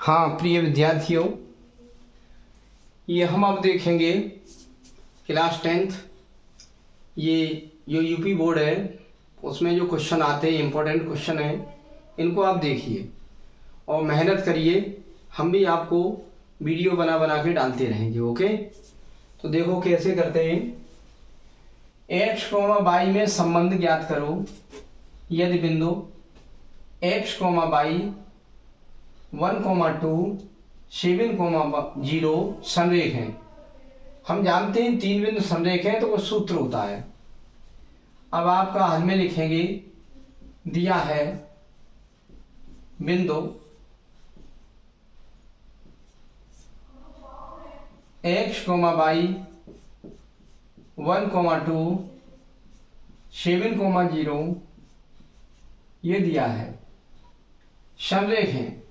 हाँ प्रिय विद्यार्थियों, ये हम अब देखेंगे क्लास 10th। ये जो यूपी बोर्ड है उसमें जो क्वेश्चन आते हैं, इम्पोर्टेंट क्वेश्चन हैं, इनको आप देखिए और मेहनत करिए। हम भी आपको वीडियो बना बना के डालते रहेंगे। ओके, तो देखो कैसे करते हैं। x, y में संबंध ज्ञात करो यदि बिंदु x, y 1, 2, 7, 0 संरेख हैं। हम जानते हैं 3 बिंदु संरेख हैं तो वो सूत्र होता है। अब आपका हल में लिखेंगे, दिया है बिंदु x, y 1, 2, 7, 0 ये दिया है, संरेख है,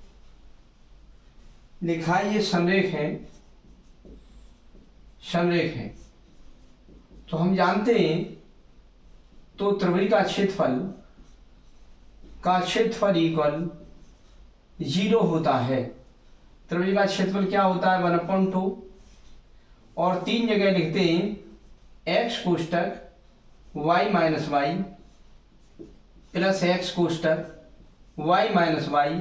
लिखा है ये संरेख है, संरेख है। तो हम जानते हैं तो त्रिभुज का क्षेत्रफल इक्वल 0 होता है। त्रिभुज का क्षेत्रफल क्या होता है? 1/2। और 3 जगह लिखते हैं x कोष्टक y minus Y plus x कोष्टक y minus Y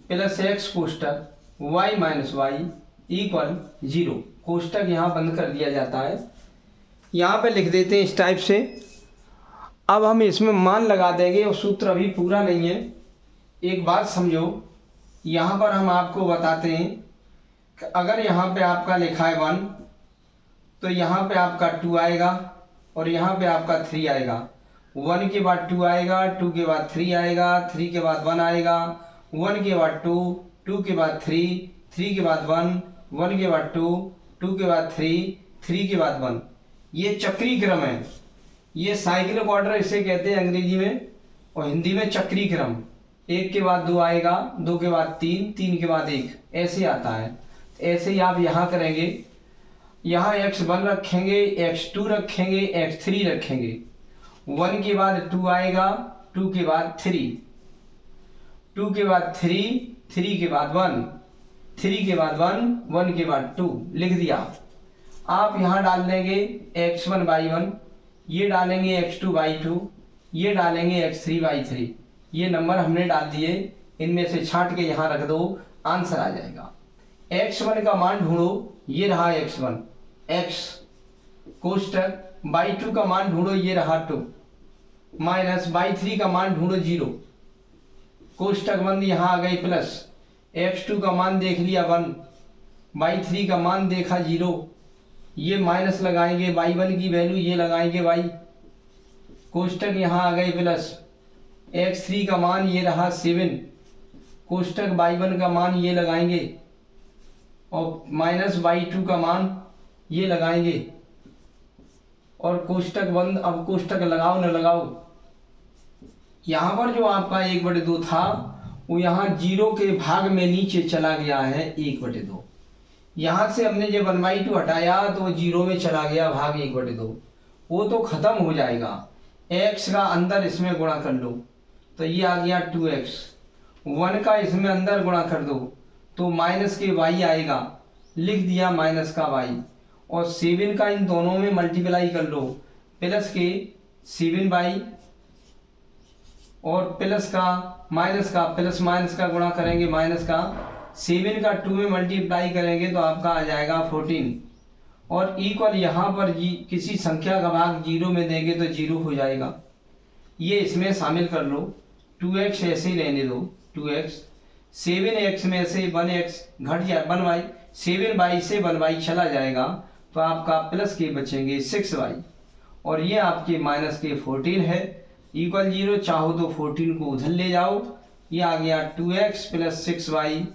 plus x कोष्टक y माइनस वाई इक्वल 0। कोष्टक यहाँ बंद कर दिया जाता है, यहाँ पे लिख देते हैं इस टाइप से। अब हम इसमें मान लगा देंगे और सूत्र अभी पूरा नहीं है। एक बात समझो, यहाँ पर हम आपको बताते हैं कि अगर यहाँ पे आपका लिखा है 1 तो यहाँ पे आपका 2 आएगा और यहाँ पे आपका 3 आएगा। 1 के बाद 2 आएगा, 2 के बाद 3 आएगा, 3 के बाद 1 आएगा, 1 के बाद 2, 2 के बाद 3, 3 के बाद 1, 1 के बाद 2, 2 के बाद 3, 3 के बाद 1। ये चक्री क्रम है, ये साइक्लिक ऑर्डर इसे कहते हैं अंग्रेजी में, और हिंदी में चक्री क्रम। 1 के बाद 2 आएगा, 2 के बाद 3, 3 के बाद 1, ऐसे आता है। ऐसे ही आप यहाँ करेंगे, यहाँ x1 रखेंगे, x2 रखेंगे, x3 रखेंगे। 1 के बाद 2 आएगा, 2 के बाद 3, 2 के बाद 3, 3 के बाद 1, 3 के बाद 1, 1 के बाद 2 लिख दिया। आप यहाँ डाल देंगे x1/1, ये डालेंगे x2/2, ये डालेंगे x3/3। ये नंबर हमने डाल दिए, इनमें से छांट के यहाँ रख दो, आंसर आ जाएगा। x1 का मान ढूंढो, ये रहा x1 x कोष्टक, y2 का मान ढूंढो, ये रहा 2 माइनस y3 का मान ढूंढो 0, कोष्टक बंद, यहाँ आ गई प्लस। x2 का मान देख लिया 1, y3 का मान देखा 0, ये माइनस लगाएंगे, y1 की वैल्यू ये लगाएंगे y, कोष्टक यहाँ आ गए प्लस। x3 का मान ये रहा 7, कोष्टक y1 का मान ये लगाएंगे और माइनस y2 का मान ये लगाएंगे और कोष्टक बंद। अब कोष्टक लगाओ न लगाओ, यहाँ पर जो आपका 1/2 था वो यहाँ 0 के भाग में नीचे चला गया है 1/2। यहाँ से हमने जब 1/2 हटाया तो वो 0 में चला गया भाग 1/2, वो तो खत्म हो जाएगा। x का अंदर इसमें गुणा कर लो तो ये आ गया 2x, 1 का इसमें अंदर गुणा कर दो तो माइनस के y आएगा, लिख दिया माइनस का y, और 7 का इन दोनों में मल्टीप्लाई कर लो, प्लस के 7y और प्लस का माइनस का, प्लस माइनस का गुणा करेंगे, माइनस का 7 का 2 में मल्टीप्लाई करेंगे तो आपका आ जाएगा 14, और इक्वल यहाँ पर किसी संख्या का भाग 0 में देंगे तो 0 हो जाएगा। ये इसमें शामिल कर लो, 2x ऐसे ही रहने दो, 2x 7x में से 1x घट जाए 1y, 7y से 1y चला जाएगा तो आपका प्लस के बचेंगे 6y, और ये आपके माइनस के 14 है, इक्वल 0। चाहो तो 14 को उधर ले जाओ, ये आ गया 2x प्लस 6y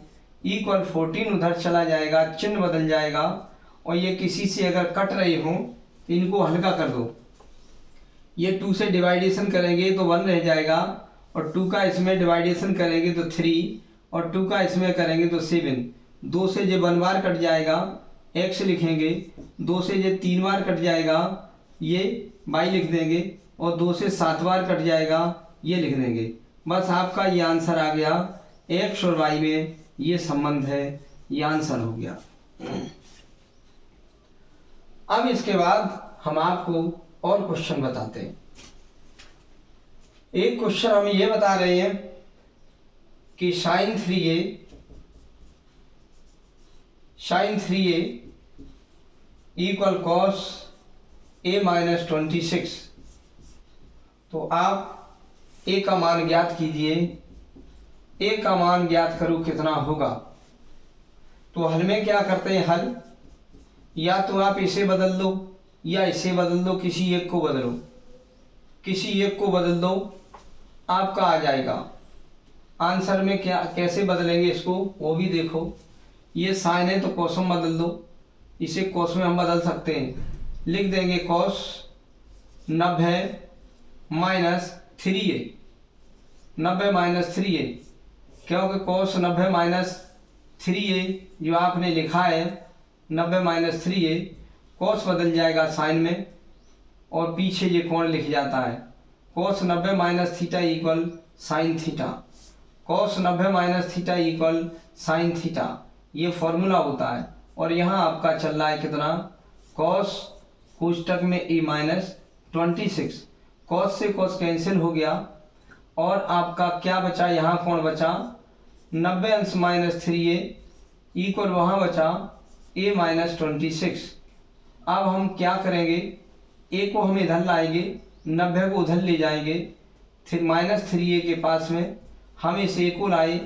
इक्वल 14 उधर चला जाएगा, चिन्ह बदल जाएगा, और ये किसी से अगर कट रहे हो तो इनको हल्का कर दो। ये 2 से डिवाइडेशन करेंगे तो 1 रह जाएगा, और 2 का इसमें डिवाइडेशन करेंगे तो 3, और 2 का इसमें करेंगे तो 7। 2 से जो 1 बार कट जाएगा x लिखेंगे, 2 से ये 3 बार कट जाएगा ये y लिख देंगे, और 2 से 7 बार कट जाएगा ये लिख देंगे। बस आपका ये आंसर आ गया एक्स और वाई में ये संबंध है, ये आंसर हो गया। अब इसके बाद हम आपको और क्वेश्चन बताते हैं। एक क्वेश्चन हम ये बता रहे हैं कि sine 3a equal cos a minus 26। तो आप a का मान ज्ञात कीजिए। a का मान ज्ञात करो कितना होगा। तो हल में क्या करते हैं, हल या तो आप इसे बदल दो या इसे बदल दो, किसी एक को बदलो, किसी एक को बदल दो, आपका आ जाएगा। आंसर में क्या कैसे बदलेंगे इसको वो भी देखो। ये साइन है तो कॉस में बदल दो, इसे कॉस में हम बदल सकते हैं। लिख देंगे cos 90 minus 3a, 90 minus 3a, क्योंकि कॉस 90 माइनस 3a जो आपने लिखा है 90 माइनस 3a, कॉस बदल जाएगा साइन में और पीछे ये कोण लिख जाता है। Cos 90 minus theta equal sine theta, cos 90 minus theta equal sine theta, ये फॉर्मूला होता है। और यहाँ आपका चल रहा है कितना, कॉस कोष्टक में a माइनस 26, कॉस से कॉस कैंसिल हो गया और आपका क्या बचा, यहाँ कोण बचा 90 अंश माइनस 3a इक्वल वहाँ बचा a माइनस 26। अब हम क्या करेंगे, a को हम इधर लाएंगे, 90 को उधर ले जाएंगे, फिर माइनस 3a के पास में हम इस a को लाए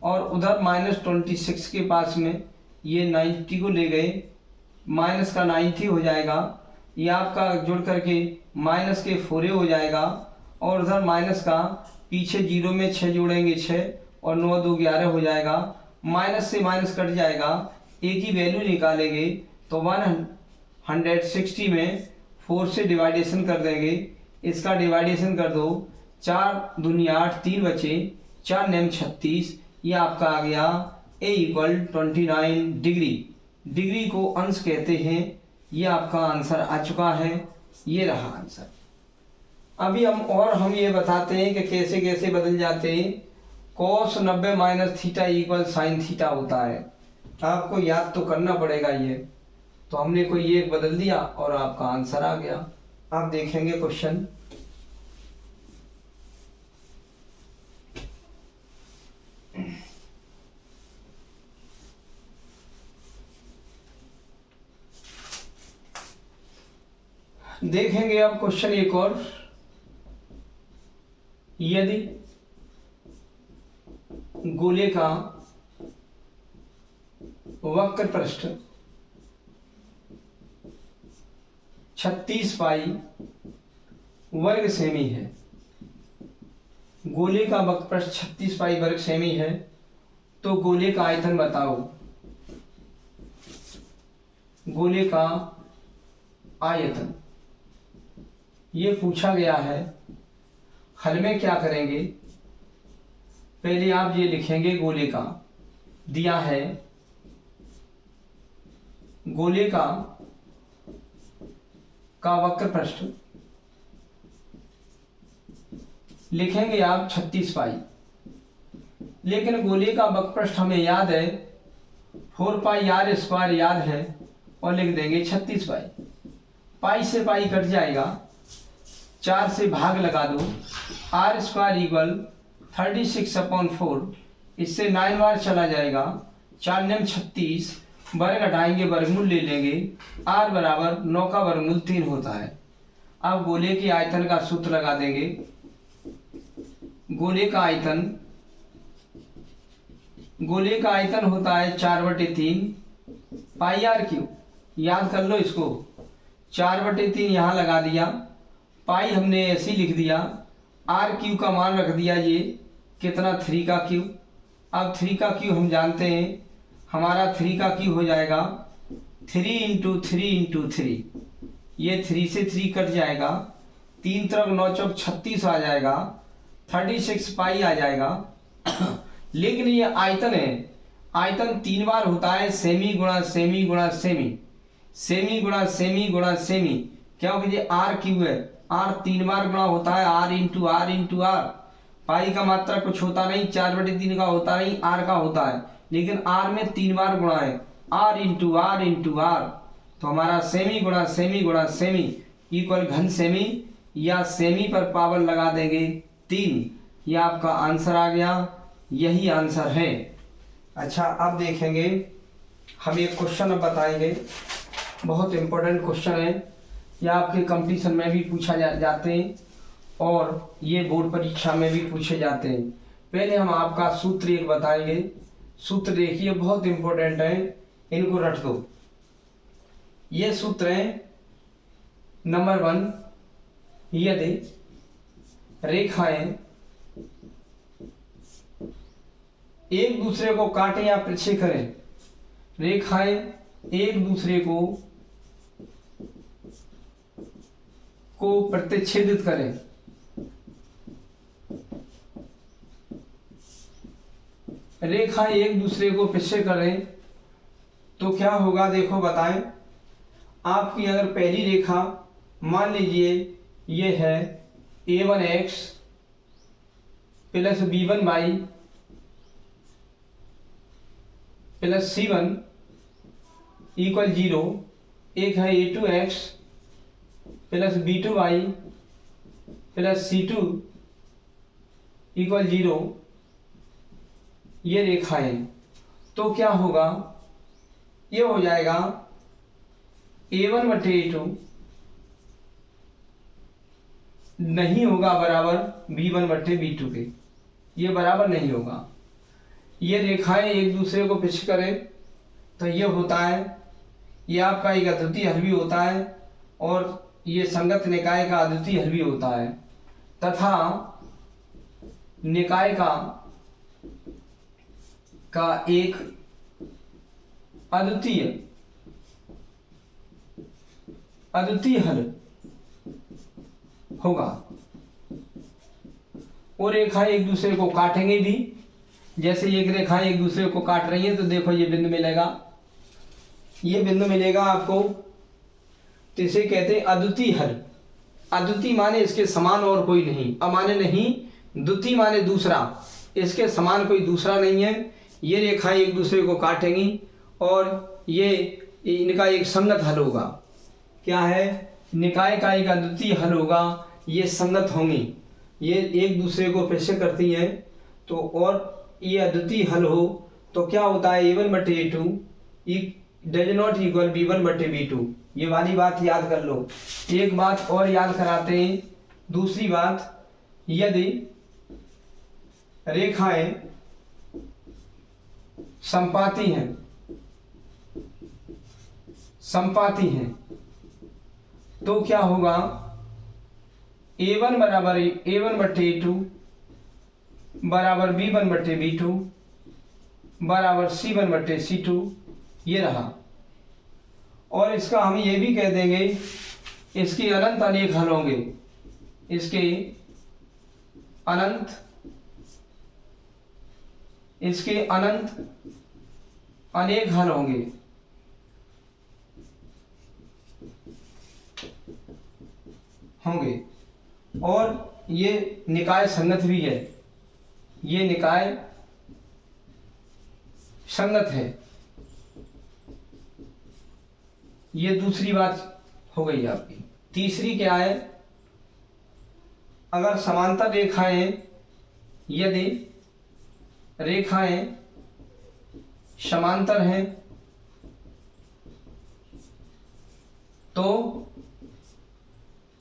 और उधर माइनस 26 के पास में ये 90 को ले गए, माइनस का 90 हो जाएगा, ये आपका जुड़ करके माइनस के 4a हो जाएगा और उधर माइनस का पीछे 0 में 6 जोड़ेंगे 6 और 9 2 11 हो जाएगा, माइनस से माइनस कट जाएगा, a की वैल्यू निकालेंगे तो 160 में 4 से डिवाइडेशन कर देंगे, इसका डिवाइडेशन कर दो, 4 दूनी 8, 3 बचे, 4 9 36, ये आपका आ गया a इक्वल 29 डिग्री। डिग्री को अंश कहते हैं। ये आपका आंसर आ चुका है, ये रहा आंसर। अभी हम ये बताते हैं कि कैसे कैसे बदल जाते हैं। Cos 90 minus theta equal sine theta होता है, आपको याद तो करना पड़ेगा ये। तो हमने कोई एक बदल दिया और आपका आंसर आ गया। आप देखेंगे क्वेश्चन, देखेंगे अब क्वेश्चन एक और। यदि गोले का वक्र पृष्ठ 36 पाई वर्ग सेमी है, गोले का वक्र पृष्ठ 36 पाई वर्ग सेमी है, तो गोले का आयतन बताओ। गोले का आयतन ये पूछा गया है। हल में क्या करेंगे, पहले आप ये लिखेंगे, गोले का दिया है, गोले का वक्र पृष्ठ लिखेंगे आप 36 पाई, लेकिन गोले का वक्र पृष्ठ हमें याद है 4 पाई आर स्क्वायर याद है और लिख देंगे 36 पाई। पाई से पाई कट जाएगा, 4 से भाग लगा दो, आर स्क्वायर इक्वल 36/4, इससे 9 बार चला जाएगा, 4 9 36, वर्ग हटाएंगे वर्गमूल ले लेंगे, आर बराबर 9 का वर्गमूल 3 होता है। अब गोले के आयतन का सूत्र लगा देंगे। गोले का आयतन होता है 4/3 पाई आर क्यूब, याद कर लो इसको, 4/3 यहाँ लगा दिया, पाई हमने ऐसे ही लिख दिया, आर क्यूब का मान रख दिया ये कितना 3 का क्यूब। अब 3 का क्यूब हम जानते हैं, हमारा 3 का क्यूब हो जाएगा 3 × 3 × 3, ये 3 से 3 कट जाएगा, 3 तरफ 9 चौक 36 आ जाएगा, 36 पाई आ जाएगा। लेकिन ये आयतन है, आयतन 3 बार होता है, सेमी गुणा सेमी गुणा सेमी, सेमी गुणा सेमी गुणा सेमी, क्योंकि ये आर क्यूब है, आर 3 बार गुणा होता है, R into R into R, pi का मात्रा कुछ होता नहीं, 4/3 का होता नहीं, आर का होता है, लेकिन आर में 3 बार गुणा है, R into R into R. तो हमारा सेमी गुणा सेमी गुणा सेमी इक्वल घन सेमी, या सेमी पर पावर लगा देंगे 3। यह आपका आंसर आ गया, यही आंसर है। अच्छा, अब देखेंगे हम एक क्वेश्चन अब बताएंगे, बहुत इंपॉर्टेंट क्वेश्चन है, यह आपके कंपटीशन में भी पूछा जाते हैं और ये बोर्ड परीक्षा में भी पूछे जाते हैं। पहले हम आपका सूत्र एक बताएंगे। सूत्र देखिए, बहुत इंपॉर्टेंट है, इनको रट दो। ये सूत्र है नंबर 1, यदि रेखाएं एक दूसरे को काटें या पीछे करें, रेखाएं एक दूसरे को प्रतिच्छेदित करें, रेखाएं एक दूसरे को पीछे करें, तो क्या होगा देखो बताएं। आपकी अगर पहली रेखा मान लीजिए ये है a1x plus b1y plus c1 equal 0, एक है a2x plus b2y plus c2 equal 0, ये रेखाएं, तो क्या होगा, ये हो जाएगा a1/a2 नहीं होगा बराबर b1/b2 के, ये बराबर नहीं होगा। ये रेखाएं एक दूसरे को पिछ करें तो ये होता है, ये आपका एक अद्वितीय हल भी होता है और ये संगत निकाय का अद्वितीय हल भी होता है, तथा निकाय का एक अद्वितीय हल होगा। और रेखाएं एक दूसरे को काटेंगे भी, जैसे एक रेखाएं एक दूसरे को काट रही हैं, तो देखो ये बिंदु मिलेगा, ये बिंदु मिलेगा आपको, तो इसे कहते हैं अद्वितीय हल। अद्वितीय माने इसके समान और कोई नहीं, अमाने नहीं, द्वितीय माने दूसरा, इसके समान कोई दूसरा नहीं है। ये रेखाएं एक दूसरे को काटेंगी और ये इनका एक संगत हल होगा। क्या है, निकाय का एक अद्वितीय हल होगा, ये संगत होंगी, ये एक दूसरे को पीछे करती है, तो और ये अद्वितीय हल हो तो क्या होता है, a1/a2 does not equal b1/b2। ये वाली बात याद कर लो। एक बात और याद कराते हैं, दूसरी बात, यदि रेखाएं संपाती हैं तो क्या होगा, a1 बराबर a1/a2 बराबर b1/b2 बराबर c1/c2, ये रहा। और इसका हम ये भी कह देंगे, इसके अनंत अनेक हल होंगे, इसके अनंत अनेक हल होंगे और ये निकाय संगत भी है, ये निकाय संगत है। ये दूसरी बात हो गई आपकी। तीसरी क्या है, अगर समांतर रेखाएं, यदि रेखाएं समांतर हैं तो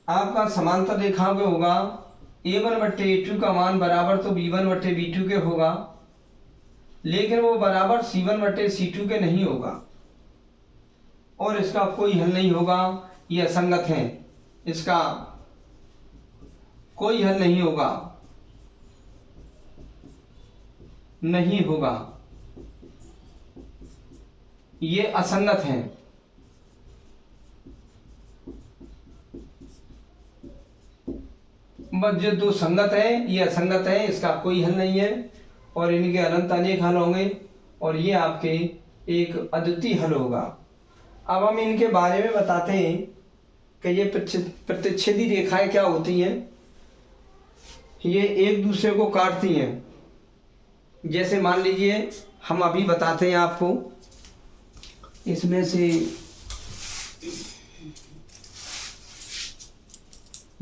आपका समांतर रेखाओं में होगा a1/a2 का मान बराबर तो b1/b2 के होगा, लेकिन वो बराबर c1/c2 के नहीं होगा और इसका कोई हल नहीं होगा, ये असंगत है, इसका कोई हल नहीं होगा, ये असंगत है। बस जो दो संगत है ये असंगत है, इसका कोई हल नहीं है और इनके अनंत अनेक हल होंगे और ये आपके एक अद्वितीय हल होगा। अब हम इनके बारे में बताते हैं कि ये प्रतिच्छेदी रेखाएं क्या होती हैं। ये एक दूसरे को काटती हैं। जैसे मान लीजिए हम अभी बताते हैं आपको, इसमें से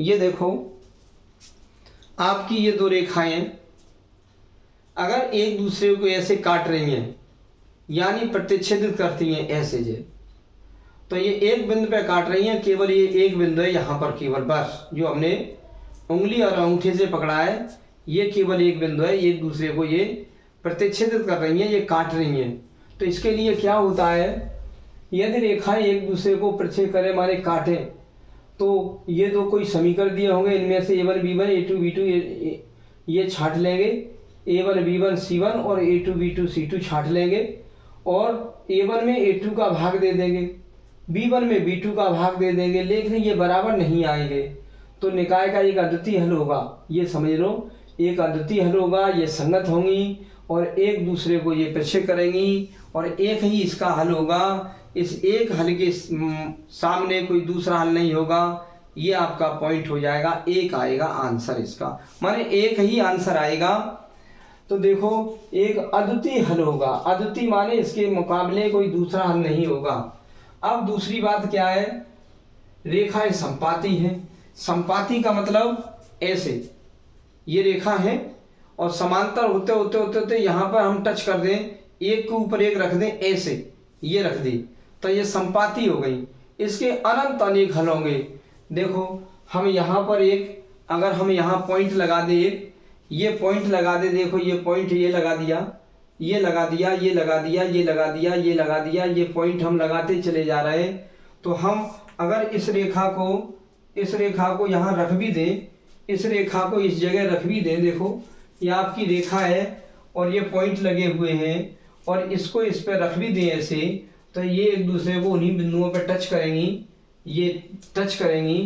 ये देखो आपकी ये दो रेखाएं अगर एक दूसरे को ऐसे काट रही हैं यानी प्रतिच्छेदित करती हैं ऐसे जे, तो ये एक बिंदु पे काट रही हैं, केवल ये एक बिंदु है यहाँ पर, केवल बस जो हमने उंगली और अंगूठे से पकड़ा है ये केवल एक बिंदु है, एक दूसरे को ये प्रतिच्छेदित कर रही हैं, ये काट रही हैं। तो इसके लिए क्या होता है, यदि रेखाएं एक दूसरे को प्रतिच्छेद करें माने काटें, तो ये दो कोई समीकरण दिए होंगे, इनमें से a1 b1 a2 b2 ये छाट लेंगे, a1 b1 c1 और a2 b2 c2 छाट लेंगे, और a1 में a2 का भाग दे देंगे, b1 में b2 का भाग दे देंगे, लेकिन ये बराबर नहीं आएंगे। तो निकाय का एक अद्वितीय हल होगा, ये समझ लो, एक अद्वितीय हल होगा, ये संगत होंगी और एक दूसरे को ये प्रतिच्छेद करेंगी, और एक ही इसका हल होगा। इस एक हल के सामने कोई दूसरा हल नहीं होगा, ये आपका पॉइंट हो जाएगा, एक आएगा आंसर इसका, माने एक ही आंसर आएगा। तो देखो एक अद्वितीय हल होगा, अद्वितीय माने इसके मुकाबले कोई दूसरा हल नहीं होगा। अब दूसरी बात क्या है, रेखाएं संपाती हैं। संपाती का मतलब ऐसे ये रेखा है और समांतर होते होते होते होते यहाँ पर हम टच कर दें, एक के ऊपर एक रख दें, ऐसे ये रख दी, तो ये संपाती हो गई। इसके अनंत अनेक हल होंगे। देखो हम यहाँ पर एक, अगर हम यहाँ पॉइंट लगा दे, ये पॉइंट लगा दे, देखो ये पॉइंट ये लगा दिया, ये लगा दिया, ये लगा दिया, ये लगा दिया, ये लगा दिया, ये पॉइंट हम लगाते चले जा रहे हैं। तो हम अगर इस रेखा को यहाँ रख भी दें, इस रेखा को इस जगह रख भी दें, देखो ये आपकी रेखा है और ये पॉइंट लगे हुए हैं, और इसको इस पर रख भी दें ऐसे, तो ये एक दूसरे को उन्हीं बिंदुओं पर टच करेंगी, ये टच करेंगी,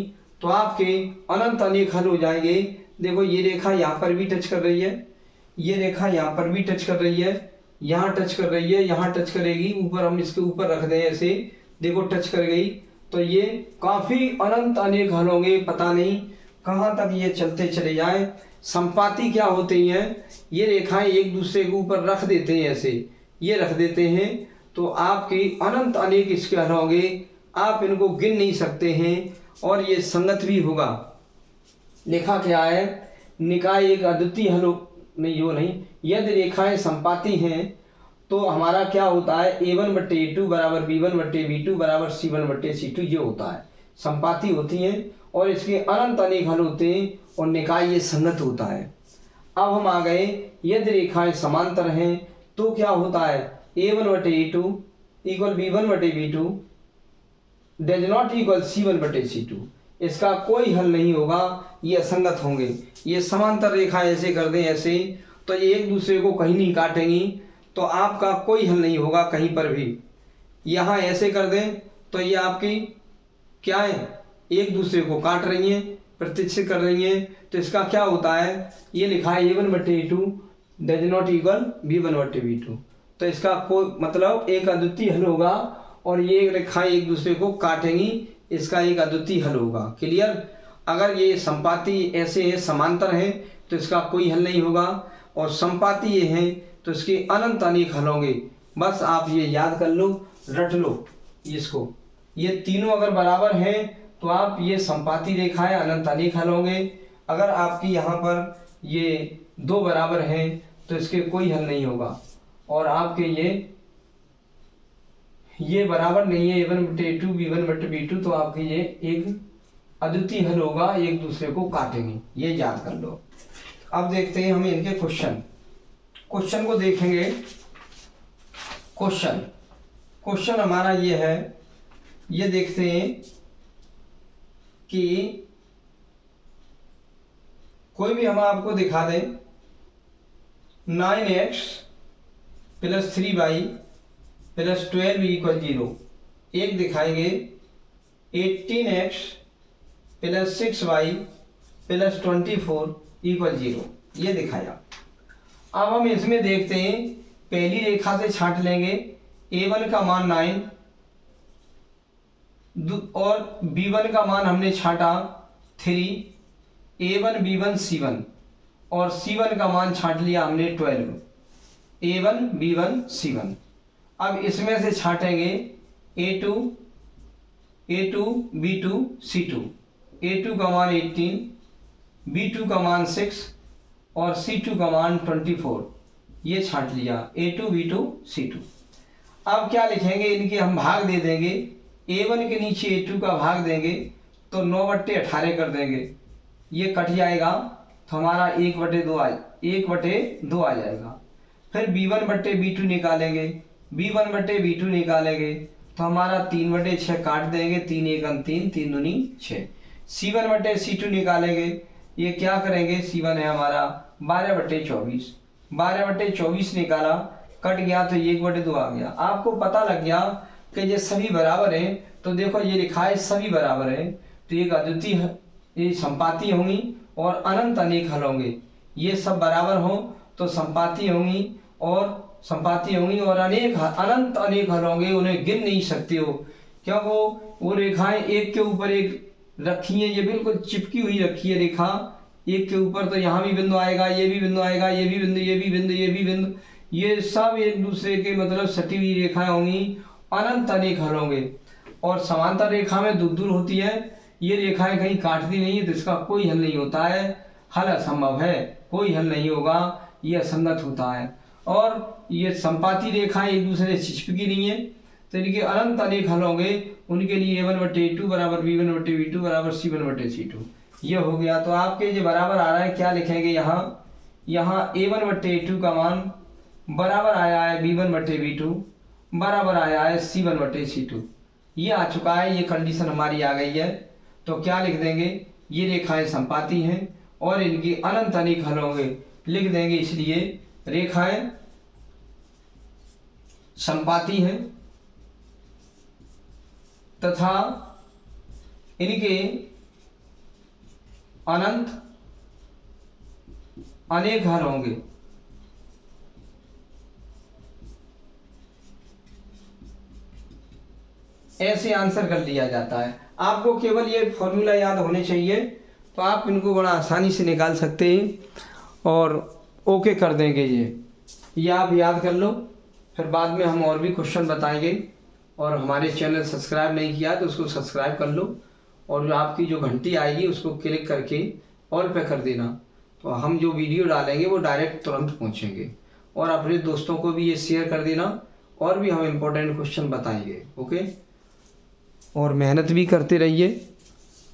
तो आपके अनंत अनेक हल हो जाएंगे। देखो ये रेखा यहाँ पर भी टच कर रही है, ये रेखा यहाँ पर भी टच कर रही है, यहाँ टच कर रही है, यहाँ टच करेगी, ऊपर हम इसके ऊपर रख दें ऐसे, देखो टच कर गई, तो ये काफी अनंत अनेक हल होंगे, पता नहीं कहाँ तक ये चलते चले जाए। संपाती क्या होती हैं, ये रेखाएं एक दूसरे के ऊपर रख देते हैं ऐसे, ये रख देते हैं, तो आपके अनंत अनेक इसके हल होंगे, आप इनको गिन नहीं सकते हैं, और ये संगत भी होगा। लिखा क्या है, निकाय एक अद्वितीय हल नहीं, वो नहीं, यदि रेखाएं संपाती हैं तो हमारा क्या होता है, a1 बट्टे a2 बराबर b1 बट्टे b2 बराबर c1 बट्टे c2, ये होता है, संपाती होती हैं और इसके अनंत अनेक हल होते हैं, और निकाय ये संगत होता है। अब हम आ गए, यदि रेखाएं समांतर हैं तो क्या होता है, a1 बटे a2 इक्वल b1 बटे b2 does not equal c1 बटे c2, इसका कोई हल नहीं होगा, ये असंगत होंगे। ये समांतर रेखा ऐसे कर दें ऐसे, तो ये एक दूसरे को कहीं नहीं काटेंगी, तो आपका कोई हल नहीं होगा कहीं पर भी। यहाँ ऐसे कर दें तो ये आपकी क्या है, एक दूसरे को काट रही हैं, प्रतिच्छेद कर रही हैं, तो इसका क्या होता है, ये लिखा है a1 बटे a2 does not equal b1 बटे b2, तो इसका कोई मतलब एक अद्वितीय हल होगा, और ये रेखाएं एक दूसरे को काटेंगी, इसका एक अद्वितीय हल होगा। क्लियर, अगर ये संपाती ऐसे है, समांतर है, तो इसका कोई हल नहीं होगा, और संपाती ये है तो इसके अनंत अनेक हल होंगे। बस आप ये याद कर लो, रट लो इसको, ये तीनों अगर बराबर हैं तो आप ये संपाती रेखा है, अनंत अनेक हल होंगे। अगर आपकी यहाँ पर ये दो बराबर हैं तो इसके कोई हल नहीं होगा, और आपके ये बराबर नहीं है, a1 बटे a2 b1 बटे b2, तो आपके ये एक अद्वितीय हल होगा, एक दूसरे को काटेंगे, ये याद कर लो। अब देखते हैं हम इनके क्वेश्चन को देखेंगे। क्वेश्चन हमारा ये है, ये देखते हैं कि कोई भी हम आपको दिखा दें 9x plus 3y plus 12 equal 0, एक दिखाएंगे 18x plus 6y plus 24 equal 0, ये दिखाया। अब हम इसमें देखते हैं, पहली रेखा से छांट लेंगे, a1 का मान 9 और b1 का मान हमने छांटा 3, a1 b1 c1, और C1 का मान छांट लिया हमने 12, A1 B1 C1। अब इसमें से छांटेंगे A2 B2 C2। A2 का मान 18, B2 का मान 6 और C2 का मान 24। ये छांट लिया A2 B2 C2। अब क्या लिखेंगे, इनके हम भाग दे देंगे। A1 के नीचे A2 का भाग देंगे तो 9/18 कर देंगे, ये कट जाएगा तो हमारा 1/2 आ जाएगा। फिर B1/B2 निकालेंगे, B1/B2 निकालेंगे तो हमारा 3/6 काट देंगे, 3 एकम 3, 3 दूनी 6। C1/C2 निकालेंगे, ये क्या करेंगे, C1 है हमारा 12/24, 12/24 निकाला, कट गया तो 1/2 आ गया। आपको पता लग गया कि ये सभी बराबर हैं, तो देखो ये लिखा है सभी बराबर हैं, तो एक अद्वितीय ये संपाती होंगी और अनंत अनेक हल होंगे। ये सब बराबर हो तो संपाती होंगी और अनंत अनेक हल होंगे, उन्हें गिन नहीं सकते हो, क्योंकि वो रेखाएं एक के ऊपर एक रखी है, ये बिल्कुल चिपकी हुई रखी है रेखा एक के ऊपर, तो यहाँ भी बिंदु आएगा, ये भी बिंदु आएगा, ये भी बिंदु, ये भी बिंदु, ये भी बिंदु, ये सब एक दूसरे के मतलब सटी हुई रेखाएं होंगी, अनंत अनेक हल होंगे। और समांतर रेखा में दूर दूर होती है, ये रेखाएं कहीं काटती नहीं है, तो इसका कोई हल नहीं होता है, हल असंभव है, कोई हल नहीं होगा, ये असंगत होता है। और ये संपाती रेखाएं एक दूसरे से चिपकी नहीं है, तो इनके अनंत अनेक हल होंगे, उनके लिए A1/A2 बराबर B1/B2 बराबर C1/C2 ये हो गया। तो आपके जो बराबर आ रहा है क्या लिखेंगे, यहाँ A1/A2 का मान बराबर आया है B1/B2 बराबर आया है C1/C2, ये आ चुका है, ये कंडीशन हमारी आ गई है। तो क्या लिख देंगे, ये रेखाएं संपाती हैं और इनकी अनंत अनेक हल होंगे, लिख देंगे, इसलिए रेखाएं संपाती हैं तथा इनके अनंत अनेक हल होंगे। ऐसे आंसर कर लिया जाता है। आपको केवल ये फॉर्मूला याद होने चाहिए, तो आप इनको बड़ा आसानी से निकाल सकते हैं और ओके कर देंगे। ये आप याद कर लो, फिर बाद में हम और भी क्वेश्चन बताएंगे। और हमारे चैनल सब्सक्राइब नहीं किया तो उसको सब्सक्राइब कर लो, और जो आपकी जो घंटी आएगी उसको क्लिक करके ऑल पे कर देना, तो हम जो वीडियो डालेंगे वो डायरेक्ट तुरंत पहुंचेंगे। और अपने दोस्तों को भी ये शेयर कर देना, और भी हम इम्पोर्टेंट क्वेश्चन बताएंगे। ओके, और मेहनत भी करते रहिए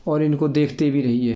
और इनको देखते भी रहिए।